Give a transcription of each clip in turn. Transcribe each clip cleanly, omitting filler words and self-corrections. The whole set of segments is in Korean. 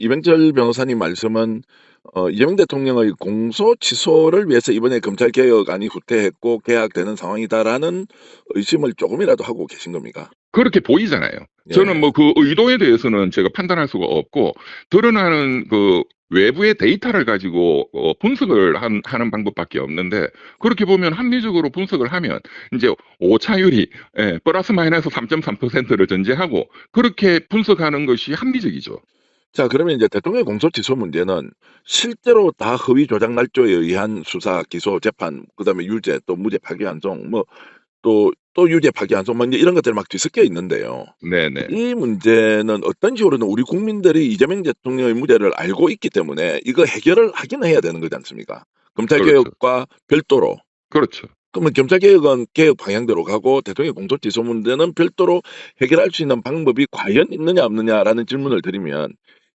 이병철 변호사님 말씀은 이재명 대통령의 공소 취소를 위해서 이번에 검찰 개혁안이 후퇴했고 개각되는 상황이다라는 의심을 조금이라도 하고 계신 겁니까? 그렇게 보이잖아요. 저는 예. 뭐 그 의도에 대해서는 제가 판단할 수가 없고, 드러나는 그 외부의 데이터를 가지고 분석을 하는 방법밖에 없는데, 그렇게 보면 합리적으로 분석을 하면 이제 오차율이 플러스 마이너스 3.3%를 전제하고 그렇게 분석하는 것이 합리적이죠. 자, 그러면 이제 대통령 공소 취소 문제는 실제로 다 허위 조작 날조에 의한 수사, 기소, 재판, 그다음에 유죄, 또 무죄 파기환송, 뭐 또 유죄 파기환송 뭐 이제 이런 것들이 막 뒤섞여 있는데요. 네네. 이 문제는 어떤 식으로든 우리 국민들이 이재명 대통령의 무죄를 알고 있기 때문에 이거 해결을 하긴 해야 되는 거지 않습니까? 검찰 그렇죠. 개혁과 별도로. 그렇죠. 그러면 검찰 개혁은 개혁 방향대로 가고 대통령 공소 취소 문제는 별도로 해결할 수 있는 방법이 과연 있느냐 없느냐라는 질문을 드리면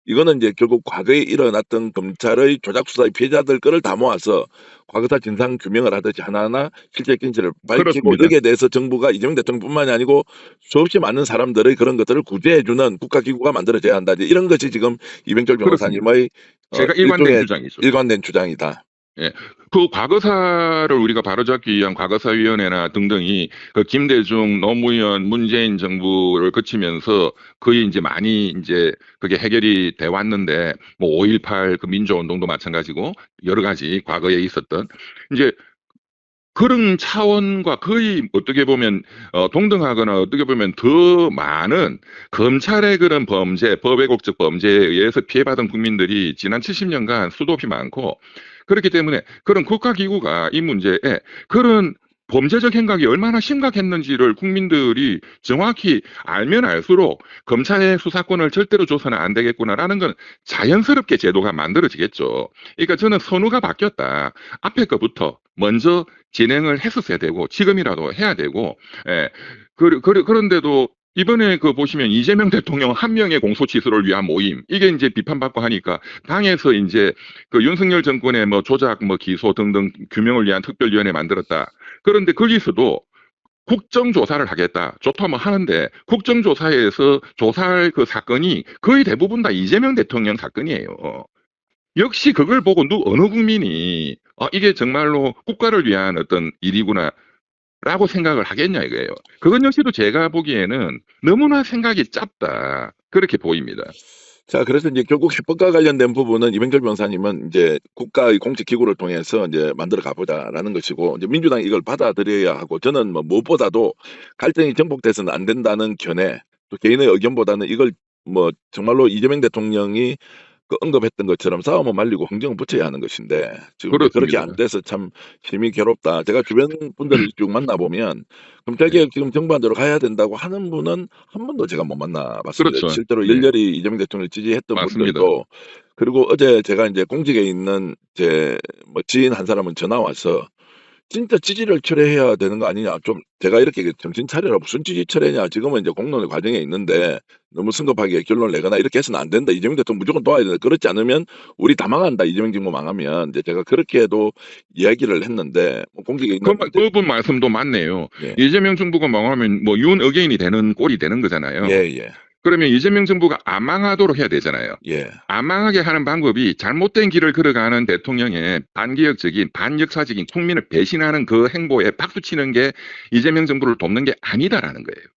이거는 이제 결국 과거에 일어났던 검찰의 조작 수사의 피해자들 거를 다 모아서 과거사 진상 규명을 하듯이 하나하나 실체 진실을 밝히고 그렇습니다. 여기에 대해서 정부가 이재명 대통령뿐만이 아니고 수없이 많은 사람들의 그런 것들을 구제해주는 국가기구가 만들어져야 한다. 이제 이런 것이 지금 이병철 그렇습니다. 변호사님의 제가 일관된 일종의 주장이죠. 일관된 주장이다. 예. 그 과거사를 우리가 바로잡기 위한 과거사위원회나 등등이 그 김대중, 노무현, 문재인 정부를 거치면서 거의 이제 많이 이제 그게 해결이 돼 왔는데, 뭐 5.18 그 민주운동도 마찬가지고 여러 가지 과거에 있었던 이제 그런 차원과 거의 어떻게 보면 동등하거나 어떻게 보면 더 많은 검찰의 그런 범죄, 법왜곡적 범죄에 의해서 피해받은 국민들이 지난 70년간 수도 없이 많고, 그렇기 때문에 그런 국가기구가 이 문제에 그런 범죄적 행각이 얼마나 심각했는지를 국민들이 정확히 알면 알수록 검찰의 수사권을 절대로 줘서는 안 되겠구나라는 건 자연스럽게 제도가 만들어지겠죠. 그러니까 저는 선우가 바뀌었다. 앞에 거부터 먼저 진행을 했었어야 되고 지금이라도 해야 되고, 예. 그런데도 이번에 그 보시면 이재명 대통령 한 명의 공소 취소를 위한 모임, 이게 이제 비판받고 하니까 당에서 이제 그 윤석열 정권의 뭐 조작, 뭐 기소 등등 규명을 위한 특별위원회 만들었다. 그런데 거기서도 국정조사를 하겠다. 좋다 뭐 하는데 국정조사에서 조사할 그 사건이 거의 대부분 다 이재명 대통령 사건이에요. 역시 그걸 보고 어느 국민이 이게 정말로 국가를 위한 어떤 일이구나 라고 생각을 하겠냐 이거예요. 그건 역시도 제가 보기에는 너무나 생각이 짧다. 그렇게 보입니다. 자, 그래서 이제 결국 해법과 관련된 부분은 이병철 변호사님은 이제 국가의 공직 기구를 통해서 이제 만들어 가보자라는 것이고, 이제 민주당이 이걸 받아들여야 하고, 저는 뭐 무엇보다도 갈등이 정복돼서는 안 된다는 견해, 또 개인의 의견보다는 이걸 뭐 정말로 이재명 대통령이 그 언급했던 것처럼 싸움은 말리고 흥정은 붙여야 하는 것인데 지금 이제 그렇게 그렇습니다. 안 돼서 참 힘이 괴롭다. 제가 주변 분들을 쭉 만나보면 검찰개혁 지금 정반대로 가야 된다고 하는 분은 한 번도 제가 못 만나봤습니다. 그렇죠. 실제로 예, 열렬히 이재명 대통령을 지지했던 맞습니다. 분들도. 그리고 어제 제가 이제 공직에 있는 제 뭐 지인 한 사람은 전화 와서 진짜 지지를 철회해야 되는 거 아니냐. 좀 제가 이렇게 "정신 차려라. 무슨 지지 철회냐. 지금은 이제 공론의 과정에 있는데 너무 성급하게 결론을 내거나 이렇게 해서는 안 된다. 이재명 대통령 무조건 도와야 된다. 그렇지 않으면 우리 다 망한다. 이재명 정부 망하면." 이제 제가 그렇게도 이야기를 했는데 뭐 공직에 있는 그분 말씀도 맞네요. 예. 이재명 정부가 망하면 뭐 윤 어게인이 되는 꼴이 되는 거잖아요. 예예. 그러면 이재명 정부가 안 망하도록 해야 되잖아요. 예. 안 망하게 하는 방법이 잘못된 길을 걸어가는 대통령의 반기역적인 반역사적인 국민을 배신하는 그 행보에 박수치는 게 이재명 정부를 돕는 게 아니다라는 거예요.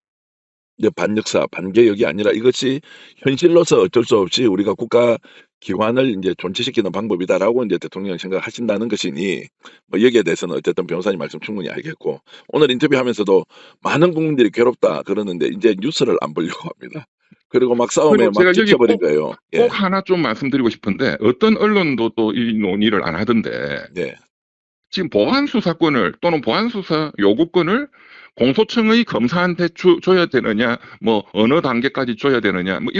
이제 반역사, 반개혁이 아니라 이것이 현실로서 어쩔 수 없이 우리가 국가 기관을 인제 존치시키는 방법이다라고 인제 대통령이 생각하신다는 것이니 뭐 여기에 대해서는 어쨌든 변호사님 말씀 충분히 알겠고, 오늘 인터뷰하면서도 "많은 국민들이 괴롭다." 그러는데 인제 뉴스를 안 보려고 합니다. 그리고 막 싸움에 그리고 막 제가 여기 지쳐 버린 거예요. 예. 꼭 하나 좀 말씀드리고 싶은데, 어떤 언론도 또 이 논의를 안 하던데, 네. 지금 보안 수사권을 또는 보안 수사 요구권을 공소청의 검사한테 줘야 되느냐, 뭐 어느 단계까지 줘야 되느냐, 뭐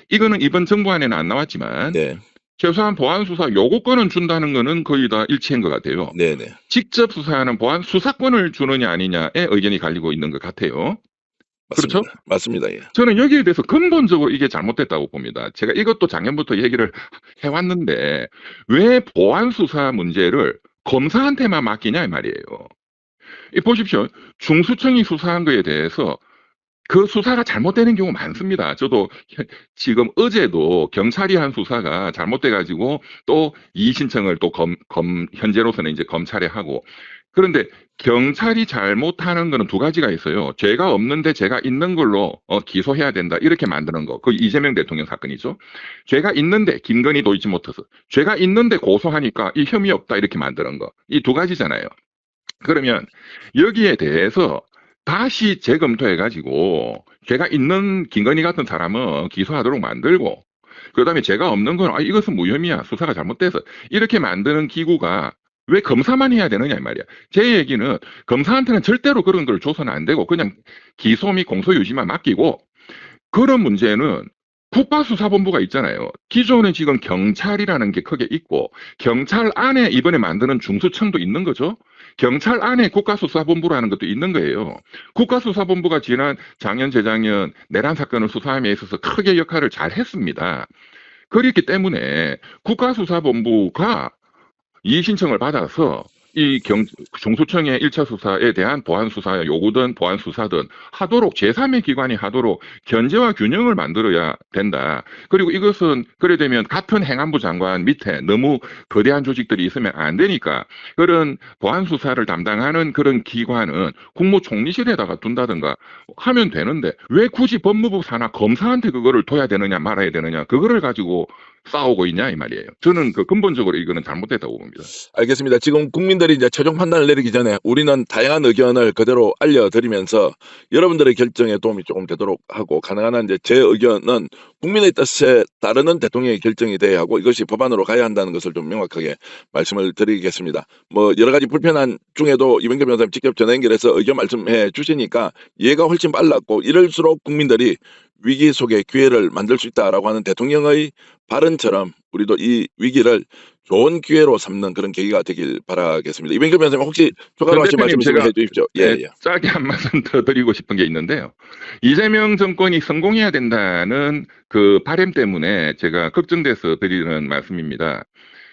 이거는 이번 정부안에는 안 나왔지만 네. 최소한 보안 수사 요구권은 준다는 거는 거의 다 일치한 것 같아요. 네네. 직접 수사하는 보안 수사권을 주느냐 아니냐에 의견이 갈리고 있는 것 같아요. 그렇죠? 맞습니다. 맞습니다. 예. 저는 여기에 대해서 근본적으로 이게 잘못됐다고 봅니다. 제가 이것도 작년부터 얘기를 해왔는데, 왜 보안 수사 문제를 검사한테만 맡기냐 이 말이에요. 이 보십시오. 중수청이 수사한 거에 대해서 그 수사가 잘못되는 경우 많습니다. 저도 지금 어제도 경찰이 한 수사가 잘못돼 가지고 또 이의 신청을 또 현재로서는 이제 검찰에 하고. 그런데 경찰이 잘못하는 거는 두 가지가 있어요. 죄가 없는데 죄가 있는 걸로 기소해야 된다. 이렇게 만드는 거. 그 이재명 대통령 사건이죠. 죄가 있는데 김건희 도이치모터스. 죄가 있는데 고소하니까 이 혐의 없다. 이렇게 만드는 거. 이 두 가지잖아요. 그러면 여기에 대해서 다시 재검토해가지고 죄가 있는 김건희 같은 사람은 기소하도록 만들고, 그다음에 죄가 없는 건 이것은 무혐의야, 수사가 잘못돼서, 이렇게 만드는 기구가 왜 검사만 해야 되느냐 이 말이야. 제 얘기는 검사한테는 절대로 그런 걸 줘서는 안 되고 그냥 기소 및 공소 유지만 맡기고, 그런 문제는 국가수사본부가 있잖아요. 기존에 지금 경찰이라는 게 크게 있고, 경찰 안에 이번에 만드는 중수청도 있는 거죠. 경찰 안에 국가수사본부라는 것도 있는 거예요. 국가수사본부가 지난 작년, 재작년 내란 사건을 수사함에 있어서 크게 역할을 잘 했습니다. 그렇기 때문에 국가수사본부가 이의 신청을 받아서 이 중수청의 1차 수사에 대한 보안 수사 요구든 보안 수사든 하도록 제3의 기관이 하도록 견제와 균형을 만들어야 된다. 그리고 이것은 그래 되면 같은 행안부 장관 밑에 너무 거대한 조직들이 있으면 안 되니까 그런 보안 수사를 담당하는 그런 기관은 국무총리실에다가 둔다든가 하면 되는데 왜 굳이 법무부 산하 검사한테 그거를 둬야 되느냐 말아야 되느냐, 그거를 가지고 싸우고 있냐 이 말이에요. 저는 그 근본적으로 이거는 잘못됐다고 봅니다. 알겠습니다. 지금 국민들이 이제 최종 판단을 내리기 전에 우리는 다양한 의견을 그대로 알려드리면서 여러분들의 결정에 도움이 조금 되도록 하고, 가능한 한 이제 제 의견은 국민의 뜻에 따르는 대통령의 결정이 돼야 하고 이것이 법안으로 가야 한다는 것을 좀 명확하게 말씀을 드리겠습니다. 뭐 여러 가지 불편한 중에도 이병철 변호사님 직접 전화 연결해서 의견 말씀해 주시니까 이해가 훨씬 빨랐고, 이럴수록 국민들이 위기 속에 기회를 만들 수 있다라고 하는 대통령의 발언처럼 우리도 이 위기를 좋은 기회로 삼는 그런 계기가 되길 바라겠습니다. 이병철 변호사님 혹시 추가로 하실 말씀 있으면 해주십시오. 예. 짧게 한 말씀 더 드리고 싶은 게 있는데요. 이재명 정권이 성공해야 된다는 그 바람 때문에 제가 걱정돼서 드리는 말씀입니다.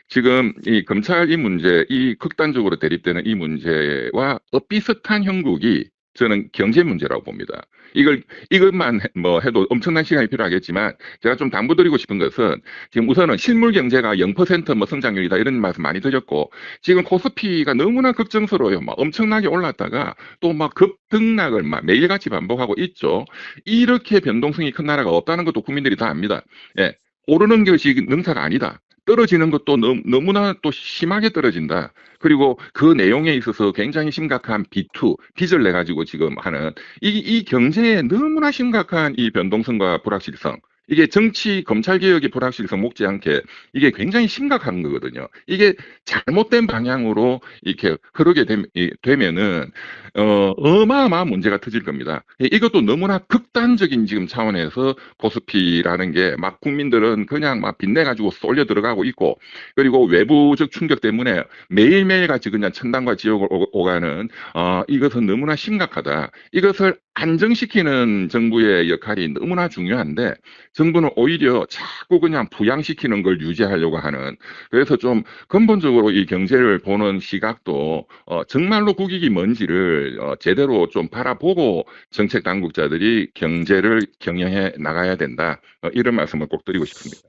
지금 이 검찰 이 문제, 이 극단적으로 대립되는 이 문제와 비슷한 형국이 저는 경제 문제라고 봅니다. 이것만 뭐 해도 엄청난 시간이 필요하겠지만 제가 좀 당부드리고 싶은 것은 지금 우선은 실물 경제가 0% 성장률이다 이런 말씀 많이 드렸고, 지금 코스피가 너무나 걱정스러워요. 막 엄청나게 올랐다가 또 막 급등락을 막 매일같이 반복하고 있죠. 이렇게 변동성이 큰 나라가 없다는 것도 국민들이 다 압니다. 예. 오르는 것이 능사가 아니다. 떨어지는 것도 너무나 또 심하게 떨어진다. 그리고 그 내용에 있어서 굉장히 심각한 B2, 빚을 내가지고 지금 하는 이 경제에 너무나 심각한 이 변동성과 불확실성. 이게 정치, 검찰개혁의 불확실성 못지않게 이게 굉장히 심각한 거거든요. 이게 잘못된 방향으로 이렇게 흐르게 되면은, 어마어마한 문제가 터질 겁니다. 이것도 너무나 극단적인 지금 차원에서 코스피라는 게 막 국민들은 그냥 막 빚내가지고 쏠려 들어가고 있고, 그리고 외부적 충격 때문에 매일매일 같이 그냥 천당과 지옥을 오가는, 이것은 너무나 심각하다. 이것을 안정시키는 정부의 역할이 너무나 중요한데, 정부는 오히려 자꾸 그냥 부양시키는 걸 유지하려고 하는, 그래서 좀 근본적으로 이 경제를 보는 시각도 정말로 국익이 뭔지를 제대로 좀 바라보고 정책 당국자들이 경제를 경영해 나가야 된다. 이런 말씀을 꼭 드리고 싶습니다.